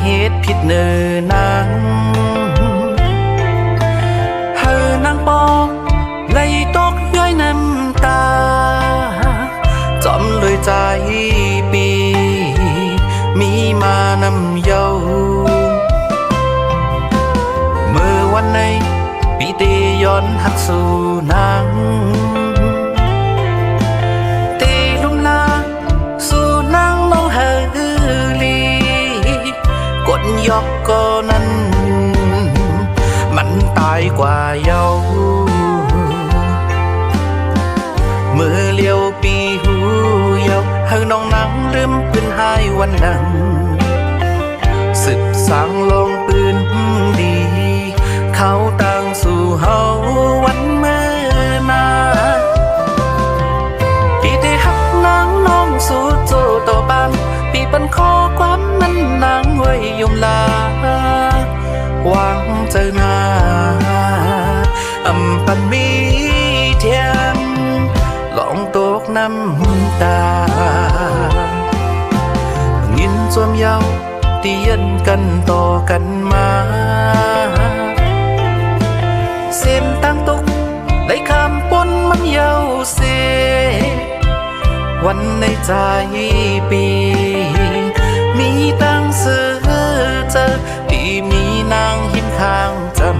เหตุผิดเนื้อนางเฮอนางปองไหลตกย้อยน้ำตาจอมเลยใจปีมีมานำเยาเมื่อวันในปีเตย้อนหักสู่นางตีลุมลาสู่นางน้องเฮลีกดยอกก็นั้นมันตายกว่าเยาเมื่อเลี้ยวปีหูเยาเฮาน้องนังลืมปืนหายวันนั้นสืบสางลองปืนดีเขาตั้งสู่เฮาวันเมื่อนาปีได้หักนางน้องสู่โจต่อบ้านปีปันขอความนั้นนางไว้ยมลาวางเจอหน้าปันมีเทียมลองตกน้ำตางินจวมเยาเตียนกันต่อกันมาเส้นตั้งตกไหลข้ามปนมันเยาเสวันในใจปีมีตั้งเสือเจอที่มีนางหินข้างจำ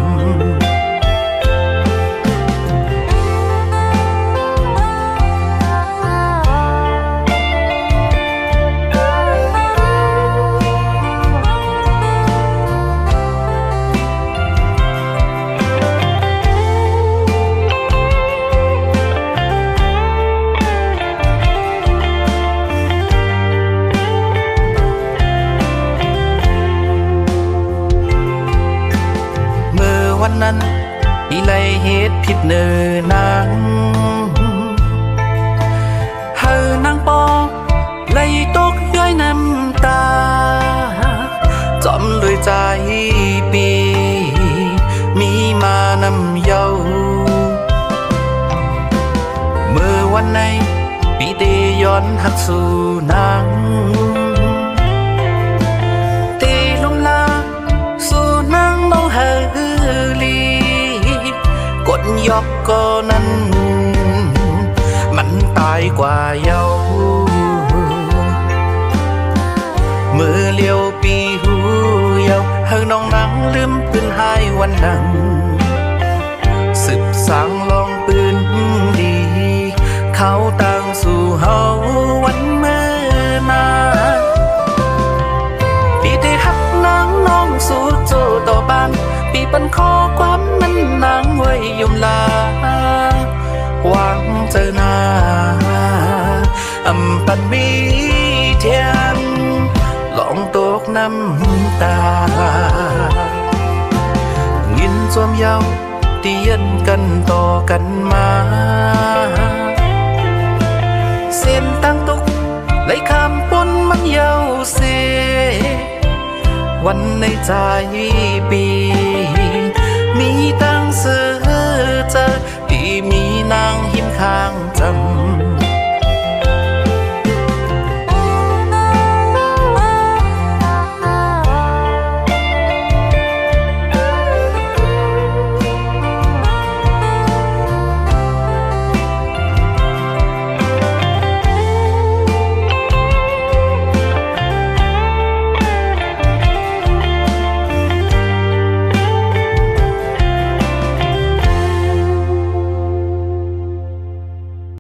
วันนั้นอีไลเหตุผิดเนื้อนางเฮอนางปอไหลตกย้อยน้ำตาจอมเลยใจปีมีมานำเยาเมื่อวันในปีเตย้อนหักสู่นางตีลมลาสู่นางน้องเฮกดยอกก็นั้นมันตายกว่าเยาเมื่อเลี้ยวปีหูเยาเฮาน้องนังลืมปืนหายวันนั้นสืบสางลองปืนดีเขาตั้งสู่เฮาวันเมื่อนาปีได้หักนางน้องสู่โจต่อบ้านปีปันขอความนั้นนางไว้ยมลาวางเจอหน้าปันมีเทียนลองตกน้ำตางินจวมเยาเตียนกันต่อกันมาเส้นตั้งตกไหลข้ามปนมันเยาเสวันในใจปีมีตั้งเสือเจอที่มีนางหิมข้างจำ